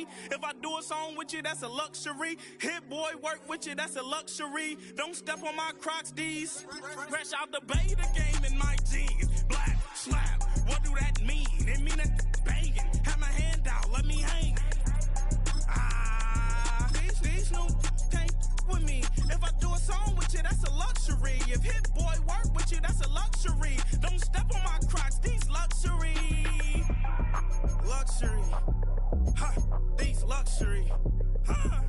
me. If I do a song with you, that's a luxury. Hit boy, work with you, that's a luxury. Don't step on my Crocs, D's. Fresh out the bay, the game in my jeans. Black, slap, what do that mean? It mean that banging. Have my hand out, let me hang. These new can't with me. If I do a song with you, that's a luxury. If hit boy work with you, that's a luxury. Don't step on my Crocs, these luxury. Luxury. Ha, these luxury. Ha,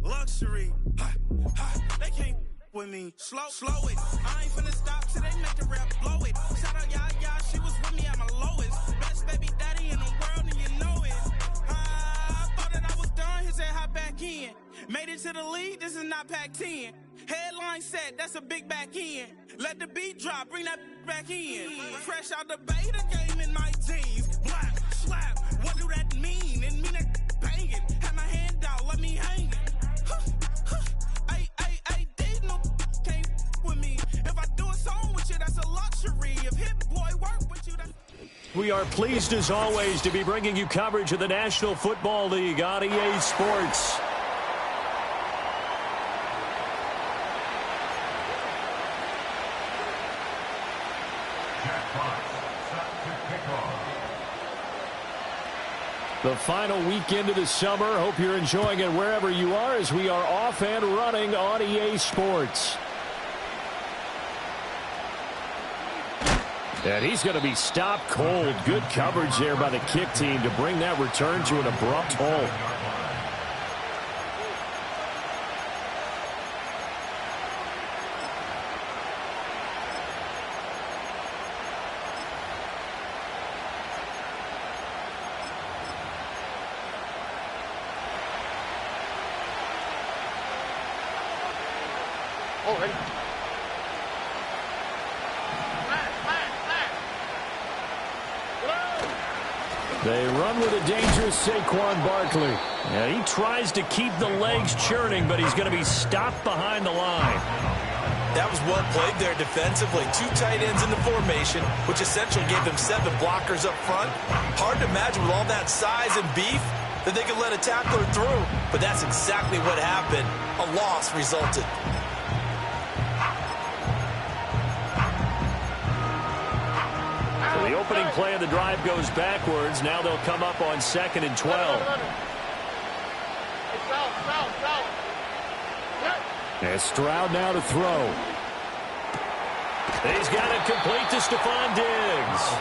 luxury. Ha, ha, they can't with me. Slow it. I ain't finna stop till they make the rap blow it. Shout out Yaya, she was with me at my lowest. Best baby daddy in the world and you know it. I thought that I was done, he said hop back in. Made it to the league, this is not Pac-10. Headline set, that's a big back end. Let the beat drop, bring that back in. Fresh out the bay, the game in my jeans. Black, slap, what do that mean? It mean that banging. Have my hand out, let me hang it. These no can't with me. If I do a song with you, that's a luxury. If hit boy work with you, that's... We are pleased as always to be bringing you coverage of the National Football League on EA Sports. The final weekend of the summer. Hope you're enjoying it wherever you are as we are off and running on EA Sports. And he's going to be stopped cold. Good coverage there by the kick team to bring that return to an abrupt halt. They run with a dangerous Saquon Barkley. Yeah, he tries to keep the legs churning, but he's going to be stopped behind the line. That was well played there defensively. Two tight ends in the formation, which essentially gave them 7 blockers up front. Hard to imagine with all that size and beef that they could let a tackler through. But that's exactly what happened. A loss resulted. The opening play of the drive goes backwards. Now they'll come up on 2nd and 12. And Stroud now to throw. He's got it complete to Stephon Diggs.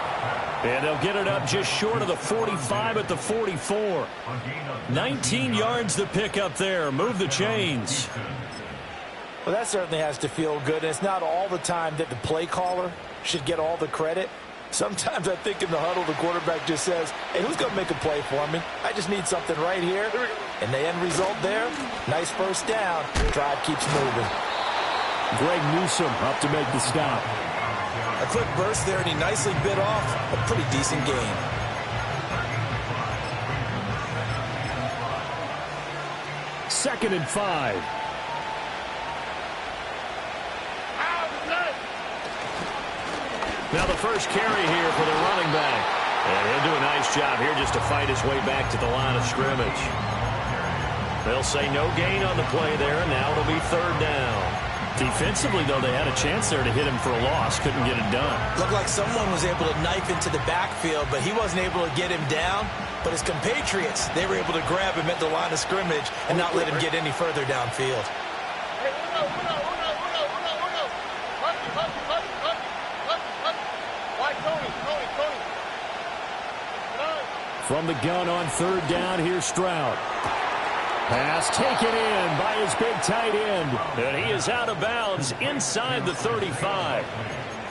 And they'll get it up just short of the 45 at the 44. 19 yards to pick up there. Move the chains. Well, that certainly has to feel good. And it's not all the time that the play caller should get all the credit. Sometimes I think in the huddle, the quarterback just says, hey, who's going to make a play for me? I just need something right here. And the end result there, nice first down. Drive keeps moving. Greg Newsome up to make the stop. A quick burst there, and he nicely bit off a pretty decent gain. Second and 5. Now the first carry here for the running back. And he'll do a nice job here just to fight his way back to the line of scrimmage. They'll say no gain on the play there, and now it'll be 3rd down. Defensively, though, they had a chance there to hit him for a loss. Couldn't get it done. Looked like someone was able to knife into the backfield, but he wasn't able to get him down. But his compatriots, they were able to grab him at the line of scrimmage and not let him get any further downfield. From the gun on 3rd down, here's Stroud. Pass taken in by his big tight end. And he is out of bounds inside the 35.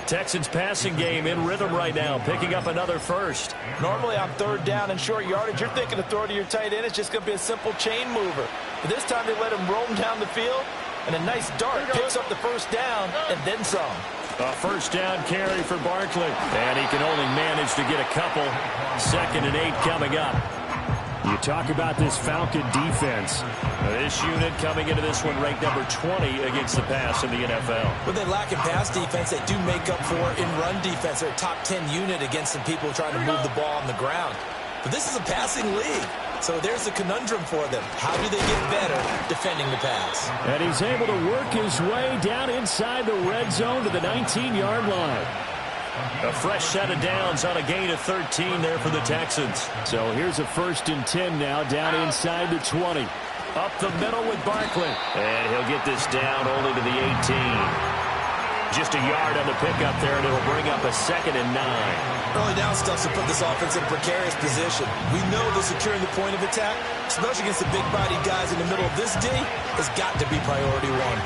Texans passing game in rhythm right now, picking up another first. Normally on 3rd down and short yardage, you're thinking of throw to your tight end. It's just going to be a simple chain mover. But this time they let him roam down the field, and a nice dart picks up the first down and then some. A first down carry for Barkley. And he can only manage to get a couple. 2nd and 8 coming up. You talk about this Falcon defense. This unit coming into this one ranked number 20 against the pass in the NFL. When they lack in pass defense, they do make up for in run defense. They're a top 10 unit against some people trying to move the ball on the ground. But this is a passing league. So there's a conundrum for them. How do they get better defending the pass? And he's able to work his way down inside the red zone to the 19-yard line. A fresh set of downs on a gain of 13 there for the Texans. So here's a 1st and 10 now down inside the 20. Up the middle with Barkley. And he'll get this down only to the 18. Just a yard on the pickup there, and it'll bring up a 2nd and 9. Early down stuff to put this offense in a precarious position. We know that securing the point of attack, especially against the big-bodied guys in the middle of this D, has got to be priority one.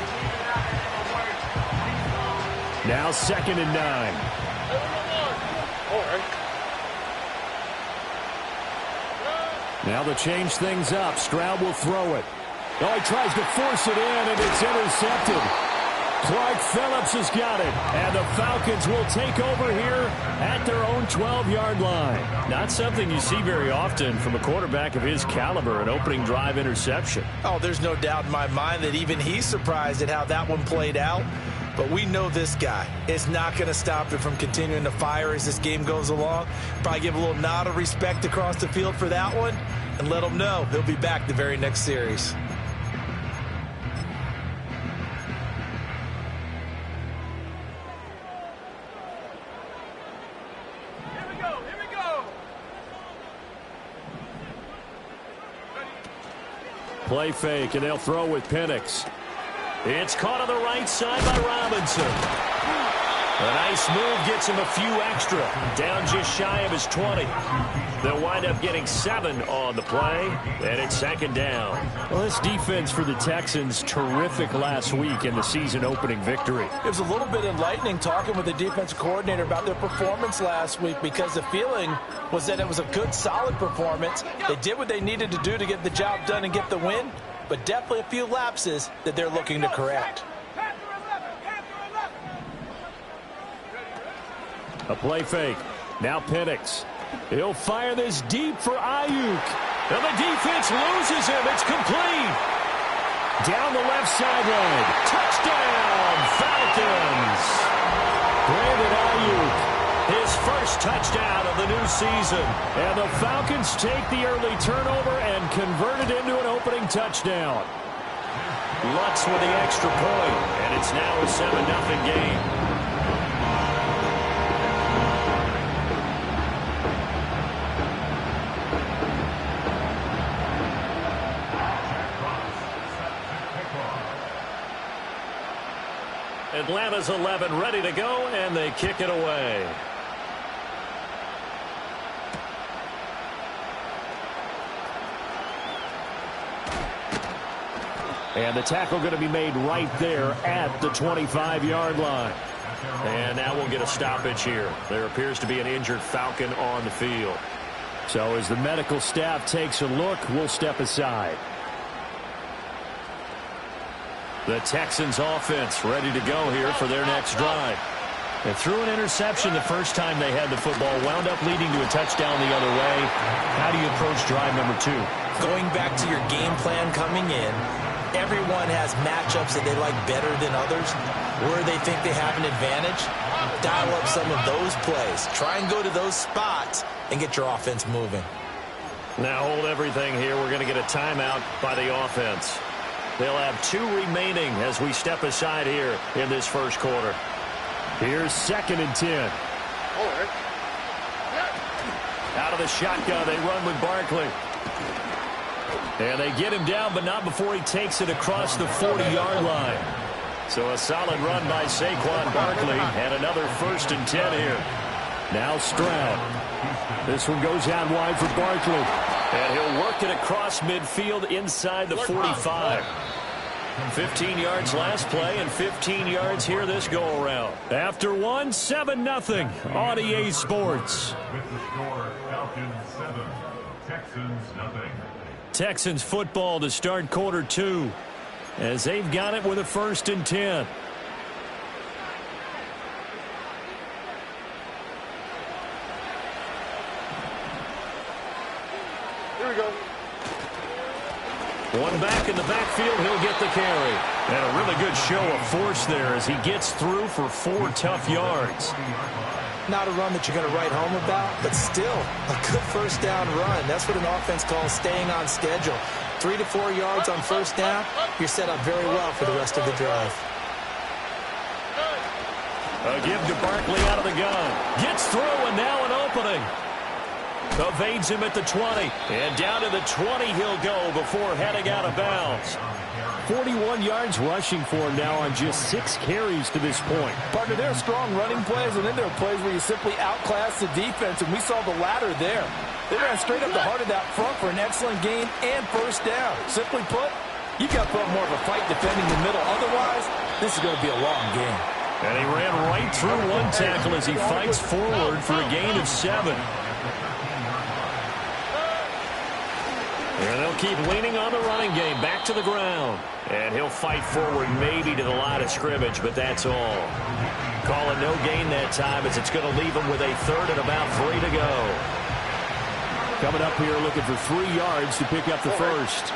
Now 2nd and 9. Now to change things up. Stroud will throw it. Oh, he tries to force it in, and it's intercepted. Clark Phillips has got it, and the Falcons will take over here at their own 12-yard line. Not something you see very often from a quarterback of his caliber, an opening drive interception. Oh, there's no doubt in my mind that even he's surprised at how that one played out. But we know this guy is not going to stop him from continuing to fire as this game goes along. Probably give a little nod of respect across the field for that one and let him know he'll be back the very next series. Play fake, and they'll throw with Penix. It's caught on the right side by Robinson. A nice move gets him a few extra. Down just shy of his 20. They'll wind up getting 7 on the play, and it's 2nd down. Well, this defense for the Texans, terrific last week in the season-opening victory. It was a little bit enlightening talking with the defensive coordinator about their performance last week, because the feeling was that it was a good, solid performance. They did what they needed to do to get the job done and get the win, but definitely a few lapses that they're looking to correct. A play fake. Now Penix. He'll fire this deep for Ayuk. And the defense loses him. It's complete. Down the left sideline. Touchdown, Falcons. Brandon Ayuk, his first touchdown of the new season. And the Falcons take the early turnover and convert it into an opening touchdown. Lutz with the extra point, and it's now a 7-0 game. Atlanta's 11 ready to go, and they kick it away. And the tackle going to be made right there at the 25-yard line. And now we'll get a stoppage here. There appears to be an injured Falcon on the field. So as the medical staff takes a look, we'll step aside. The Texans offense ready to go here for their next drive. They threw an interception the first time they had the football, wound up leading to a touchdown the other way. How do you approach drive number 2? Going back to your game plan coming in, everyone has matchups that they like better than others, where they think they have an advantage. Dial up some of those plays. Try and go to those spots and get your offense moving. Now hold everything here. We're going to get a timeout by the offense. They'll have 2 remaining as we step aside here in this first quarter. Here's 2nd and 10. Out of the shotgun, they run with Barkley. And they get him down, but not before he takes it across the 40-yard line. So a solid run by Saquon Barkley, and another 1st and 10 here. Now Stroud. This one goes out wide for Barkley. And he'll work it across midfield inside the 45. 15 yards last play and 15 yards here this go-around. After 1, 7-0 on EA Sports. With the score, Falcons 7, Texans 0. Texans football to start quarter 2 as they've got it with a 1st and 10. Here we go. One back in the backfield, he'll get the carry. And a really good show of force there as he gets through for 4 tough yards. Not a run that you're going to write home about, but still a good first down run. That's what an offense calls staying on schedule. 3 to 4 yards on first down, you're set up very well for the rest of the drive. A give to Barkley out of the gun. Gets through, and now an opening. Evades him at the 20. And down to the 20 he'll go before heading out of bounds. 41 yards rushing for him now on just 6 carries to this point. Partner, there are strong running plays, and then there are plays where you simply outclass the defense, and we saw the latter there. They ran straight up the heart of that front for an excellent gain and first down. Simply put, you've got to put up more of a fight defending the middle. Otherwise, this is going to be a long game. And he ran right through one tackle as he fights forward for a gain of 7. And they'll keep leaning on the running game. Back to the ground. And he'll fight forward maybe to the line of scrimmage, but that's all. Call it no gain that time as it's going to leave him with a third and about 3 to go. Coming up here looking for 3 yards to pick up the first.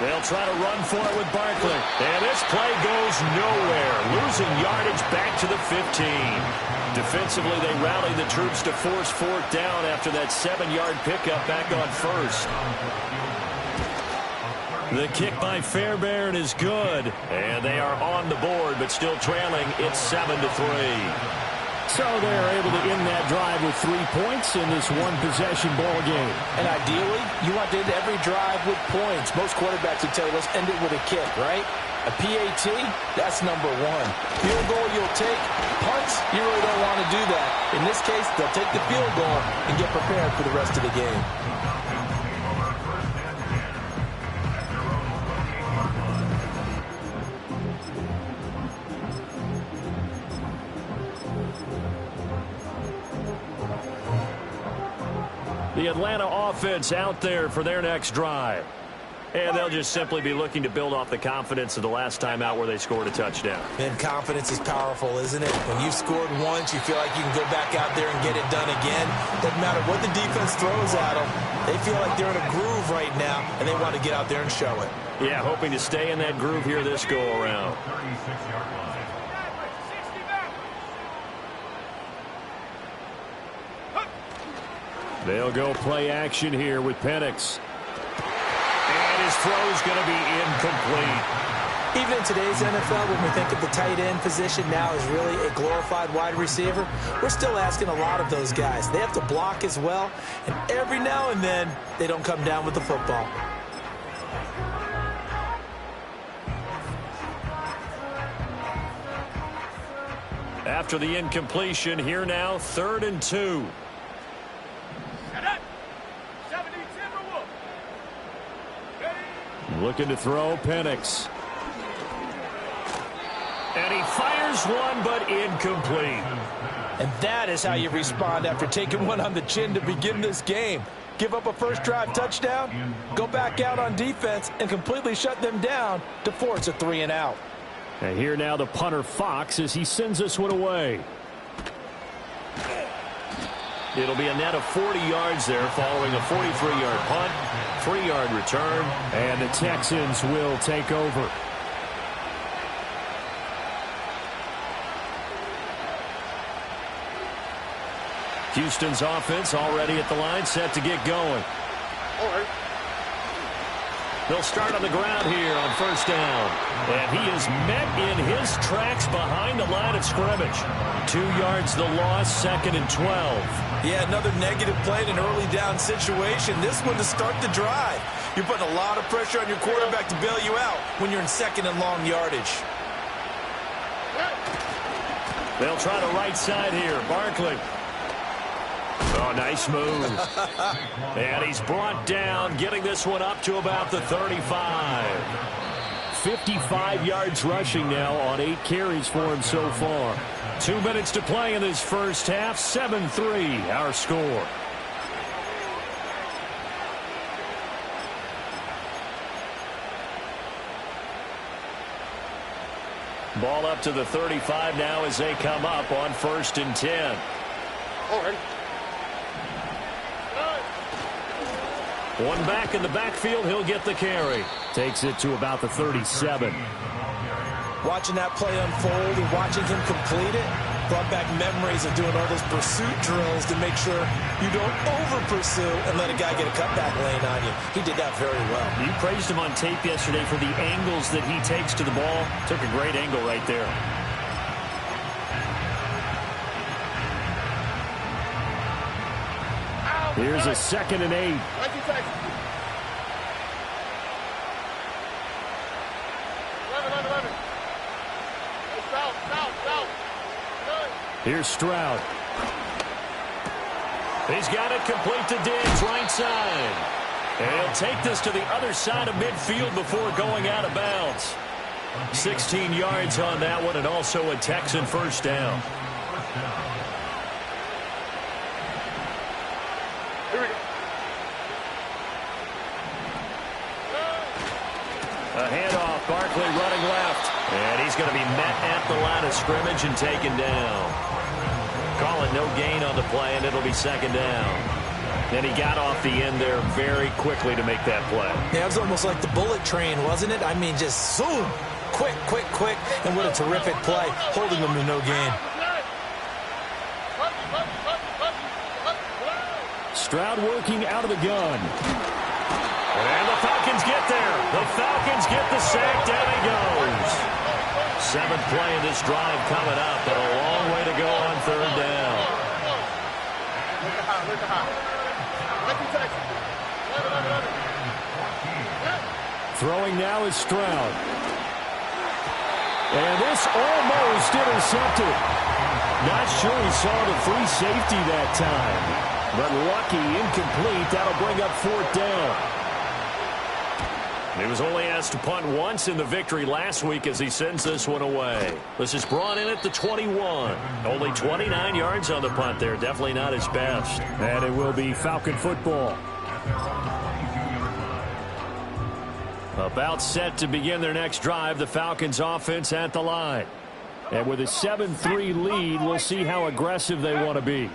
They'll try to run for it with Barkley. And this play goes nowhere. Losing yardage back to the 15. Defensively, they rallied the troops to force 4th down after that 7-yard pickup back on first. The kick by Fairbairn is good. And they are on the board, but still trailing. It's 7-3. So they're able to end that drive with 3 points in this one-possession ball game. And ideally, you want to end every drive with points. Most quarterbacks would tell you, let's end it with a kick, right? A PAT, that's number 1. Field goal you'll take. Punts, you really don't want to do that. In this case, they'll take the field goal and get prepared for the rest of the game. The Atlanta offense out there for their next drive. And they'll just simply be looking to build off the confidence of the last time out where they scored a touchdown. And confidence is powerful, isn't it? When you've scored once, you feel like you can go back out there and get it done again. Doesn't matter what the defense throws at them. They feel like they're in a groove right now, and they want to get out there and show it. Yeah, hoping to stay in that groove here this go-around. 36-yard line. They'll go play action here with Penix. And his throw's going to be incomplete. Even in today's NFL, when we think of the tight end position now as really a glorified wide receiver, we're still asking a lot of those guys. They have to block as well, and every now and then, they don't come down with the football. After the incompletion, here now, 3rd and 2. Looking to throw, Penix. And he fires one, but incomplete. And that is how you respond after taking one on the chin to begin this game. Give up a first drive touchdown, go back out on defense, and completely shut them down to force a 3 and out. And here now the punter Fox as he sends this one away. It'll be a net of 40 yards there following a 43-yard punt, 3-yard return. And the Texans will take over. Houston's offense already at the line, set to get going. They'll start on the ground here on first down. And he is met in his tracks behind the line of scrimmage. 2 yards the loss, 2nd and 12. Yeah, another negative play in an early down situation. This one to start the drive. You're putting a lot of pressure on your quarterback to bail you out when you're in 2nd and long yardage. They'll try the right side here. Barkley. Oh, nice move. And he's brought down, getting this one up to about the 35. 55 yards rushing now on 8 carries for him so far. 2 minutes to play in this first half. 7-3 our score. Ball up to the 35 now as they come up on 1st and 10. One back in the backfield, he'll get the carry. Takes it to about the 37. Watching that play unfold and watching him complete it brought back memories of doing all those pursuit drills to make sure you don't over-pursue and let a guy get a cutback lane on you. He did that very well. You praised him on tape yesterday for the angles that he takes to the ball. Took a great angle right there. Here's a 2nd and 8. Here's Stroud. He's got it complete to Diggs, right side. And he'll take this to the other side of midfield before going out of bounds. 16 yards on that one, and also a Texan first down. A handoff, Barkley running left. And he's going to be met at the line of scrimmage and taken down. Call it no gain on the play, and it'll be 2nd down. And he got off the end there very quickly to make that play. Yeah, it was almost like the bullet train, wasn't it? I mean, just zoom. Quick, quick, quick. And what a terrific play, holding them to no gain. Stroud working out of the gun. And the Falcons get there. The Falcons get the sack. Down he goes. 7th play of this drive coming up, but a long way to go on 3rd down. Throwing now is Stroud. And this almost intercepted. Not sure he saw the free safety that time. But lucky, incomplete. That'll bring up 4th down. He was only asked to punt once in the victory last week as he sends this one away. This is brought in at the 21. Only 29 yards on the punt there. Definitely not his best. And it will be Falcon football. About set to begin their next drive, the Falcons offense at the line. And with a 7-3 lead, we'll see how aggressive they want to be.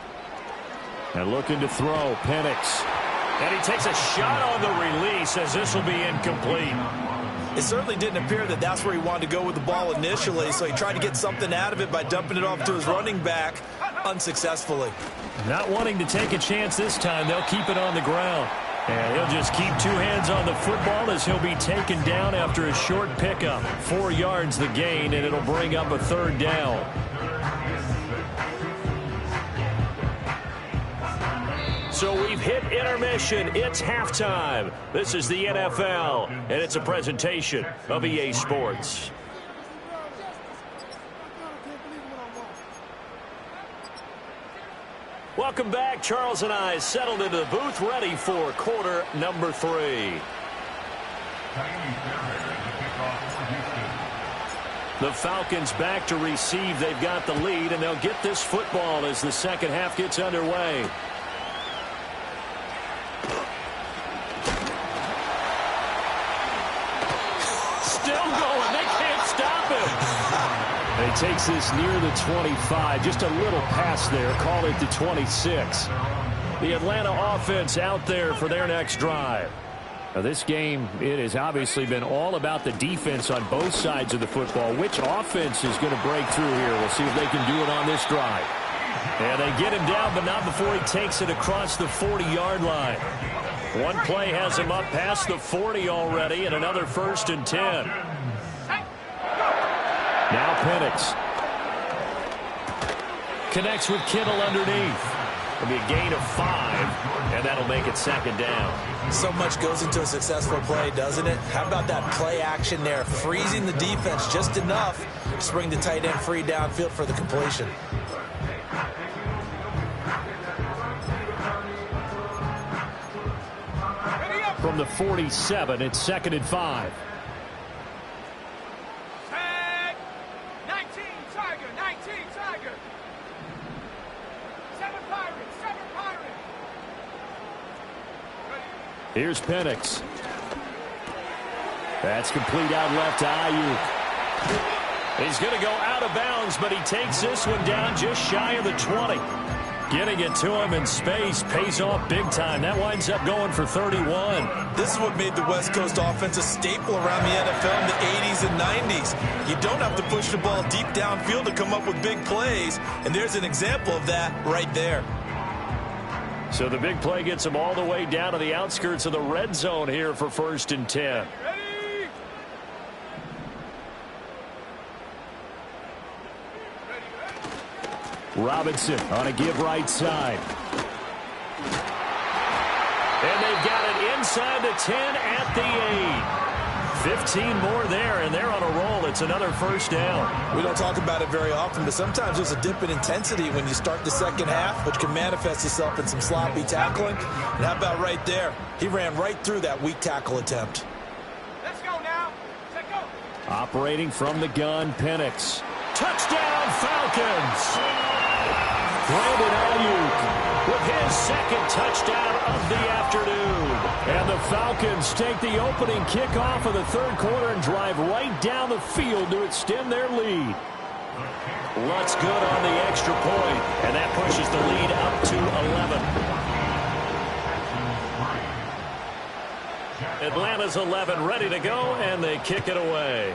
And looking to throw, Penix. And he takes a shot on the release as this will be incomplete. It certainly didn't appear that that's where he wanted to go with the ball initially, so he tried to get something out of it by dumping it off to his running back unsuccessfully. Not wanting to take a chance this time, they'll keep it on the ground. And he'll just keep 2 hands on the football as he'll be taken down after a short pickup. 4 yards the gain, and it'll bring up a 3rd down. So we've hit intermission. It's halftime. This is the NFL, and it's a presentation of EA Sports. Welcome back. Charles and I settled into the booth, ready for quarter number 3. The Falcons back to receive. They've got the lead, and they'll get this football as the second half gets underway. He takes this near the 25. Just a little pass there. Call it the 26. The Atlanta offense out there for their next drive. Now this game, it has obviously been all about the defense on both sides of the football. Which offense is going to break through here? We'll see if they can do it on this drive. And they get him down, but not before he takes it across the 40-yard line. One play has him up past the 40 already, and another 1st and 10. Now Penix. Connects with Kittle underneath. It'll be a gain of 5, and that'll make it 2nd down. So much goes into a successful play, doesn't it? How about that play action there? Freezing the defense just enough to bring the tight end free downfield for the completion. From the 47, it's 2nd and 5. Here's Penix. That's complete out left to Ayuk. He's going to go out of bounds, but he takes this one down just shy of the 20. Getting it to him in space pays off big time. That winds up going for 31. This is what made the West Coast offense a staple around the NFL in the 80s and 90s. You don't have to push the ball deep downfield to come up with big plays, and there's an example of that right there. So the big play gets him all the way down to the outskirts of the red zone here for 1st and 10. Robinson on a give right side. And they've got it inside the 10 at the 8. 15 more there, and they're on a roll. It's another 1st down. We don't talk about it very often, but sometimes there's a dip in intensity when you start the second half, which can manifest itself in some sloppy tackling. And how about right there? He ran right through that weak tackle attempt. Let's go now. Let's go. Operating from the gun, Penix. Touchdown, Falcons! Brandon Ayuk with his 2nd touchdown of the afternoon. And the Falcons take the opening kickoff of the 3rd quarter and drive right down the field to extend their lead. Lutz good on the extra point, and that pushes the lead up to 11. Atlanta's 11 ready to go, and they kick it away.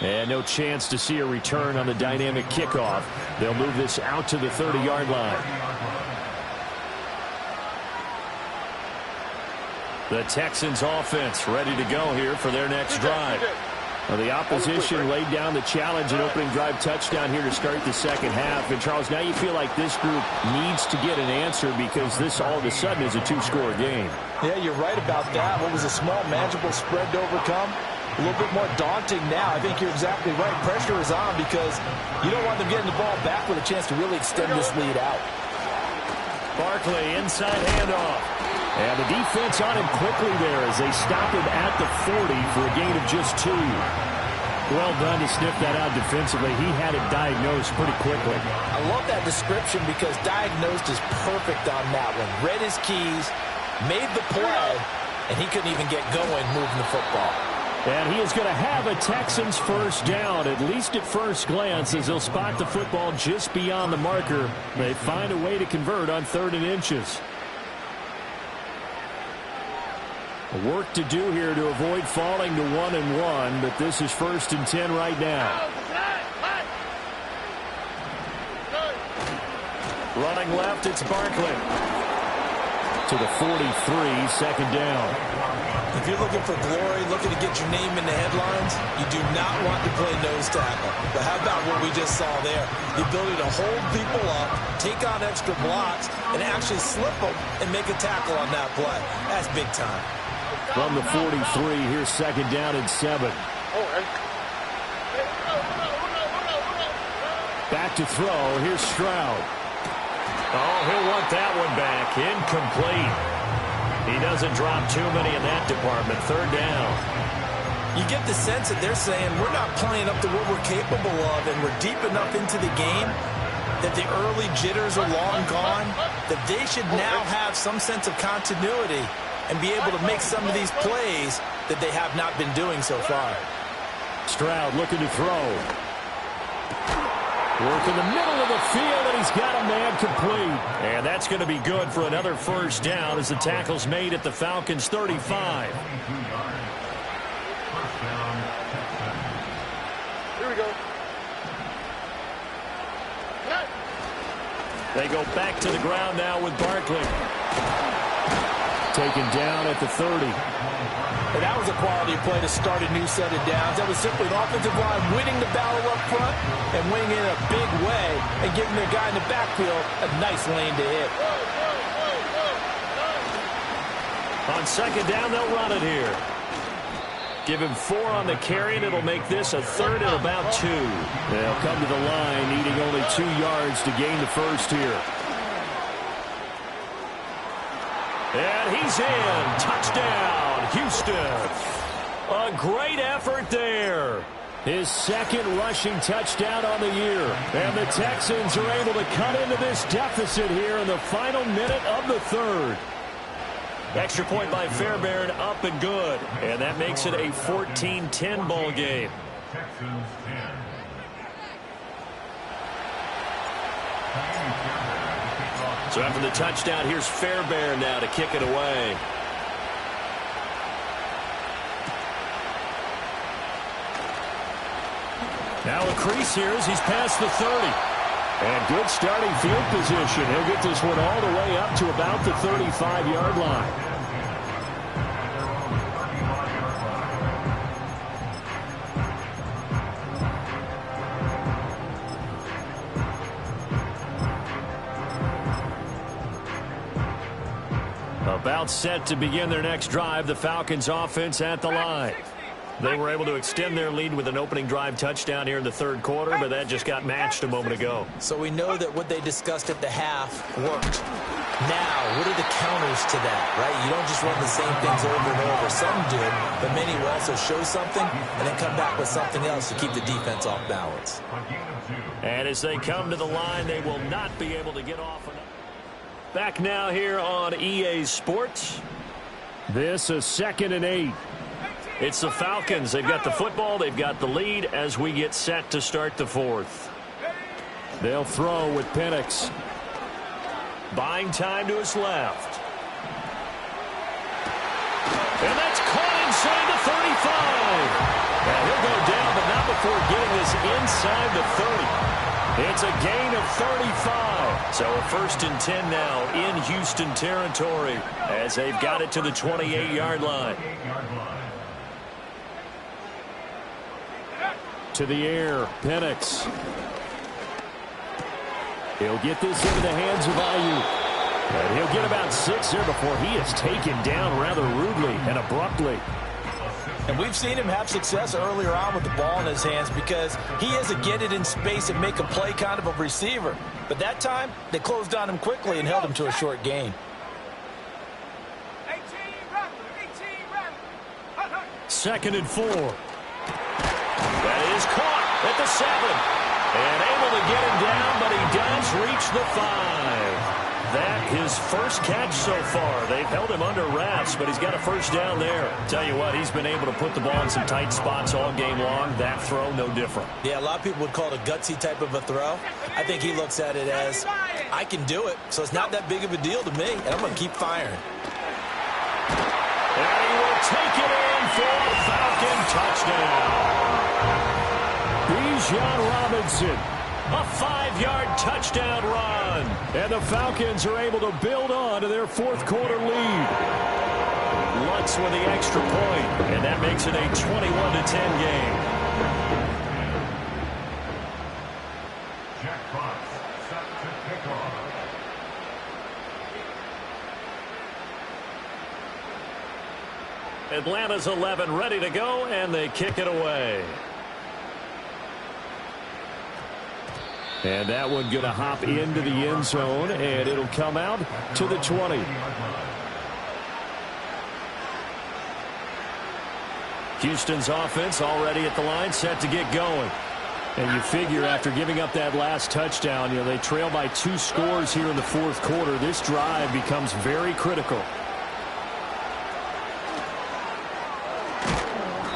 And no chance to see a return on the dynamic kickoff. They'll move this out to the 30-yard line. The Texans offense ready to go here for their next drive. Well, the opposition laid down the challenge and opening drive touchdown here to start the second half. And, Charles, now you feel like this group needs to get an answer because this all of a sudden is a 2-score game. Yeah, you're right about that. What was a small, manageable spread to overcome? A little bit more daunting now. I think you're exactly right. Pressure is on because you don't want them getting the ball back with a chance to really extend this lead out. Barkley, inside handoff. And the defense on him quickly there as they stop him at the 40 for a gain of just 2. Well done to sniff that out defensively. He had it diagnosed pretty quickly. I love that description because diagnosed is perfect on that one. Read his keys, made the play, and he couldn't even get going moving the football. And he is going to have a Texans 1st down, at least at first glance, as they'll spot the football just beyond the marker. They find a way to convert on 3rd and inches. Work to do here to avoid falling to 1-1, but this is 1st and 10 right now. Running left, it's Barkley. To the 43, 2nd down. If you're looking for glory, looking to get your name in the headlines, you do not want to play nose tackle. But how about what we just saw there? The ability to hold people up, take on extra blocks, and actually slip them and make a tackle on that play. That's big time. From the 43, here's 2nd down and 7. Back to throw, here's Stroud. Oh, he'll want that one back. Incomplete. He doesn't drop too many in that department. 3rd down. You get the sense that they're saying we're not playing up to what we're capable of, and we're deep enough into the game that the early jitters are long gone, that they should now have some sense of continuity and be able to make some of these plays that they have not been doing so far. Stroud looking to throw. Work in the middle of the field, and he's got a man complete. And that's going to be good for another 1st down as the tackle's made at the Falcons' 35. Here we go. They go back to the ground now with Barkley. Taken down at the 30. And that was a quality play to start a new set of downs. That was simply the offensive line winning the battle up front and winning in a big way and giving their guy in the backfield a nice lane to hit. On 2nd down, they'll run it here. Give him 4 on the carry, and it'll make this a 3rd and about 2. They'll come to the line, needing only 2 yards to gain the 1st here. And he's in. Touchdown, Houston. A great effort there. His 2nd rushing touchdown on the year. And the Texans are able to cut into this deficit here in the final minute of the 3rd. Extra point by Fairbairn, up and good. And that makes it a 14-10 ball game. Texans 10. So after the touchdown, here's Fairbairn now to kick it away. Now a crease here as he's past the 30. And good starting field position. He'll get this one all the way up to about the 35-yard line. About set to begin their next drive, the Falcons offense at the line. They were able to extend their lead with an opening drive touchdown here in the third quarter, but that just got matched a moment ago. So we know that what they discussed at the half worked. Now, what are the counters to that, right? You don't just run the same things over and over. Some do, but many will also show something and then come back with something else to keep the defense off balance. And as they come to the line, they will not be able to get off. Back now here on EA Sports. This is 2nd and 8. It's the Falcons. They've got the football. They've got the lead as we get set to start the fourth. They'll throw with Penix. Buying time to his left. And that's caught inside the 35. And he'll go down, but not before getting this inside the 30. It's a gain of 35. So a 1st and 10 now in Houston territory as they've got it to the 28-yard line. To the air, Penix. He'll get this into the hands of Ayuk. And he'll get about 6 there before he is taken down rather rudely and abruptly. And we've seen him have success earlier on with the ball in his hands because he is a get it in space and make a play kind of a receiver. But that time, they closed on him quickly and held him to a short gain. 2nd and 4. That is caught at the 7. And able to get him down, but he does reach the 5. That his first catch so far. They've held him under wraps, but he's got a first down there. Tell you what, he's been able to put the ball in some tight spots all game long. That throw, no different. Yeah, a lot of people would call it a gutsy type of a throw. I think he looks at it as, I can do it, so it's not that big of a deal to me, and I'm going to keep firing. And he will take it in for a Falcon touchdown. Bijan Robinson. A 5-yard touchdown run. And the Falcons are able to build on to their 4th quarter lead. Lutz with the extra point, and that makes it a 21-10 game. Jackpot set to kick off. Atlanta's 11 ready to go, and they kick it away. And that one going to hop into the end zone, and it'll come out to the 20. Houston's offense already at the line, set to get going. And you figure after giving up that last touchdown, you know, they trail by 2 scores here in the 4th quarter. This drive becomes very critical.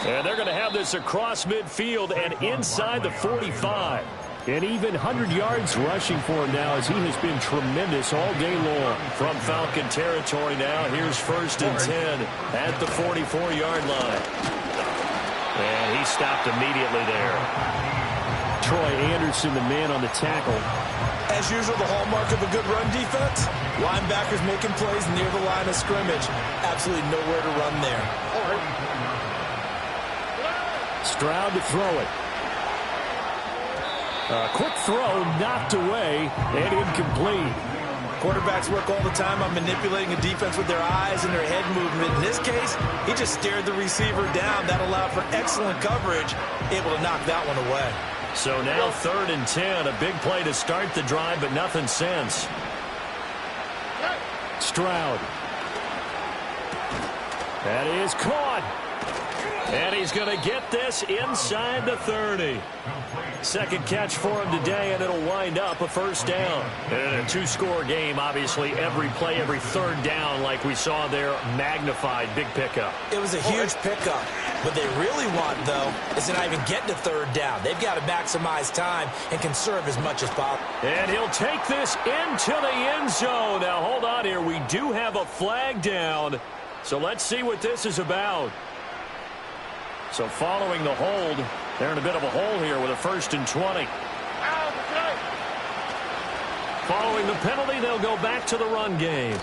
And they're going to have this across midfield and inside the 45. And even 100 yards rushing for him now as he has been tremendous all day long. From Falcon territory now, here's 1st and 10 at the 44-yard line. And he stopped immediately there. Troy Anderson, the man on the tackle. As usual, the hallmark of a good run defense, linebackers making plays near the line of scrimmage. Absolutely nowhere to run there. Stroud to throw it. Quick throw, knocked away, and incomplete. Quarterbacks work all the time on manipulating a defense with their eyes and their head movement. In this case, he just stared the receiver down. That allowed for excellent coverage, able to knock that one away. So now 3rd and 10, a big play to start the drive, but nothing since. Stroud. That is caught. And he's going to get this inside the 30. Second catch for him today, and it'll wind up a first down. And in a two-score game, obviously, every play, every third down, like we saw there, magnified. Big pickup. It was a huge pickup. What they really want, though, is to not even get to third down. They've got to maximize time and conserve as much as possible. And he'll take this into the end zone. Now, hold on here. We do have a flag down. So let's see what this is about. So following the hold, they're in a bit of a hole here with a 1st and 20. Following the penalty, they'll go back to the run game.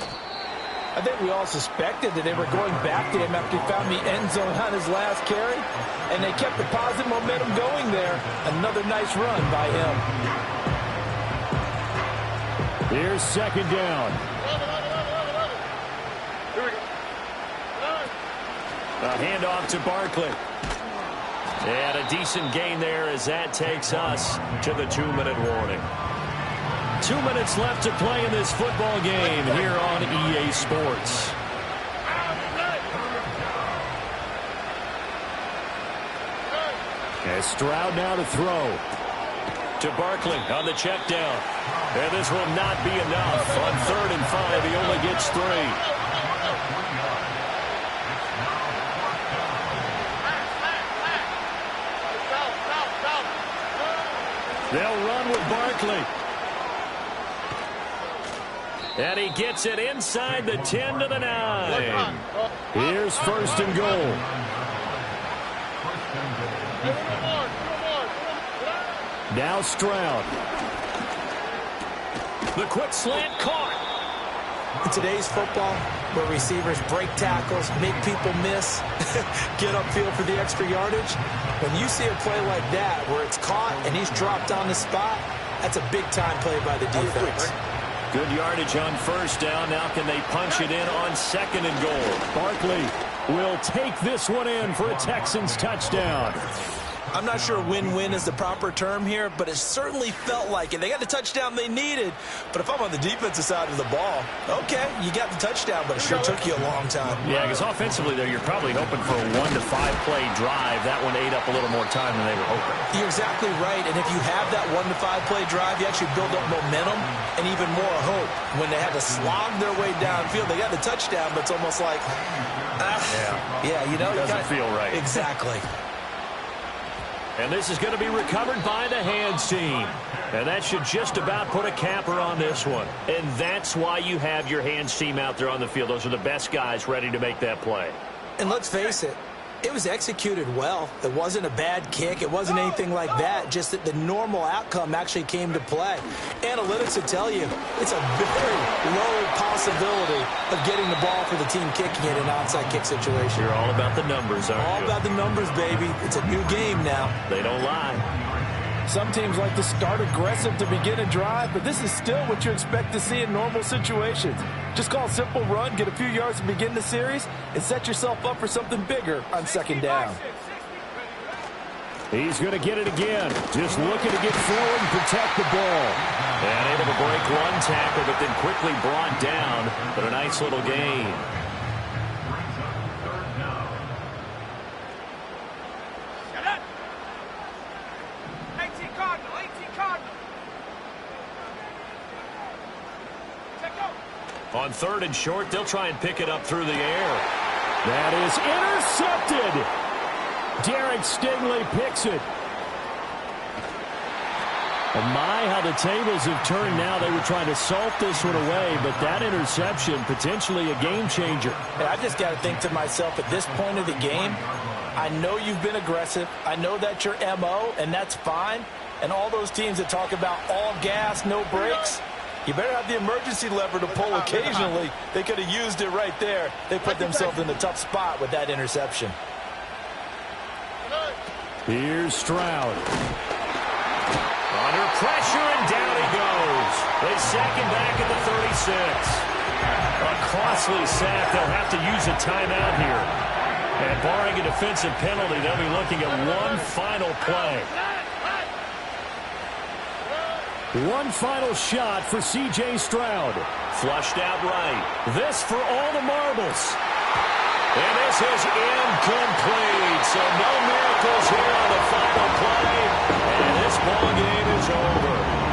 I think we all suspected that they were going back to him after he found the end zone on his last carry, and they kept the positive momentum going there. Another nice run by him. Here's second down. A handoff to Barkley. And a decent gain there as that takes us to the 2-minute warning. 2 minutes left to play in this football game here on EA Sports. And Stroud now to throw. To Barkley on the check down. And this will not be enough. On 3rd and 5, he only gets 3. They'll run with Barkley. And he gets it inside the 10 to the 9. Here's 1st and goal. Now Stroud. The quick slant caught. In today's football, where receivers break tackles, make people miss, get upfield for the extra yardage, when you see a play like that where it's caught and he's dropped on the spot, that's a big-time play by the defense. Good yardage on 1st down. Now can they punch it in on 2nd and goal? Barkley will take this one in for a Texans touchdown. I'm not sure win-win is the proper term here, but it certainly felt like it. They got the touchdown they needed, but if I'm on the defensive side of the ball, okay, you got the touchdown, but it sure took you a long time. Yeah, because offensively there, you're probably hoping for a 1 to 5 play drive. That one ate up a little more time than they were hoping. You're exactly right, and if you have that 1 to 5 play drive, you actually build up momentum and even more hope. When they had to slog their way downfield, they got the touchdown, but it's almost like, you know, it doesn't feel right. Exactly. And this is going to be recovered by the hands team. And that should just about put a capper on this one. And that's why you have your hands team out there on the field. Those are the best guys ready to make that play. And let's face it, it was executed well. It wasn't a bad kick. It wasn't anything like that. Just that the normal outcome actually came to play. Analytics will tell you it's a very low possibility of getting the ball for the team kicking it in an onside kick situation. You're all about the numbers, aren't you? All about the numbers, baby. It's a new game now. They don't lie. Some teams like to start aggressive to begin a drive, but this is still what you expect to see in normal situations. Just call a simple run, get a few yards to begin the series, and set yourself up for something bigger on 2nd down. He's going to get it again. Just looking to get forward and protect the ball. And able to break one tackle, but then quickly brought down. But a nice little gain. On 3rd and short, they'll try and pick it up through the air. That is intercepted. Derek Stingley picks it. And my, how the tables have turned now. They were trying to salt this one away, but that interception, potentially a game changer. And I just got to think to myself, at this point of the game, I know you've been aggressive. I know that's your MO, and that's fine. And all those teams that talk about all gas, no brakes, you better have the emergency lever to pull occasionally. They could have used it right there. They put themselves in a tough spot with that interception. Here's Stroud. Under pressure, and down he goes. They sack him back at the 36. A costly sack. They'll have to use a timeout here. And barring a defensive penalty, they'll be looking at one final play. One final shot for C.J. Stroud. Flushed out right. This for all the marbles. And this is incomplete. So no miracles here on the final play. And this ball game is over.